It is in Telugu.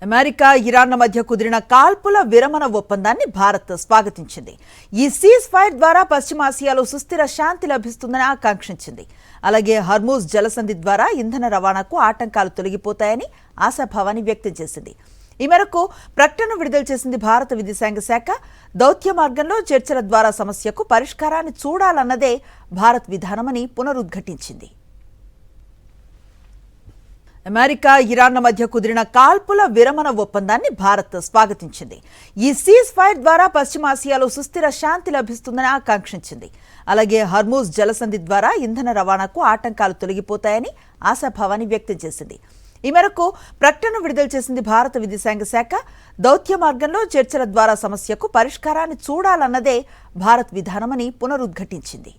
అమెరికా ఇరాన్ల మధ్య కుదిరిన కాల్పుల విరమణ ఒప్పందాన్ని భారత్ స్వాగతించింది. ఈ సీజ్ ఫైర్ ద్వారా పశ్చిమాసియాలో సుస్థిర శాంతి లభిస్తుందని ఆకాంక్షించింది. అలాగే హర్మూజ్ జలసంధి ద్వారా ఇంధన రవాణాకు ఆటంకాలు తొలగిపోతాయని ఆశాభావాన్ని వ్యక్తం చేసింది. ఈ మేరకు ప్రకటన విడుదల చేసింది భారత విదేశాంగ శాఖ. దౌత్య మార్గంలో చర్చల ద్వారా సమస్యకు పరిష్కారాన్ని చూడాలన్నదే భారత్ విధానమని పునరుద్ఘాటించింది. అమెరికా ఇరాన్ల మధ్య కుదిరిన కాల్పుల విరమణ ఒప్పందాన్ని భారత్ స్వాగతించింది. ఈ సీజ్ ఫైర్ ద్వారా పశ్చిమాసియాలో సుస్థిర శాంతి లభిస్తుందని ఆకాంక్షించింది. అలాగే హర్మూజ్ జలసంధి ద్వారా ఇంధన రవాణాకు ఆటంకాలు తొలగిపోతాయని ఆశాభావాన్ని వ్యక్తం చేసింది. ఈ మేరకు ప్రకటన విడుదల చేసింది భారత విదేశాంగ శాఖ. దౌత్య మార్గంలో చర్చల ద్వారా సమస్యకు పరిష్కారాన్ని చూడాలన్నదే భారత్ విధానమని పునరుద్ఘాటించింది.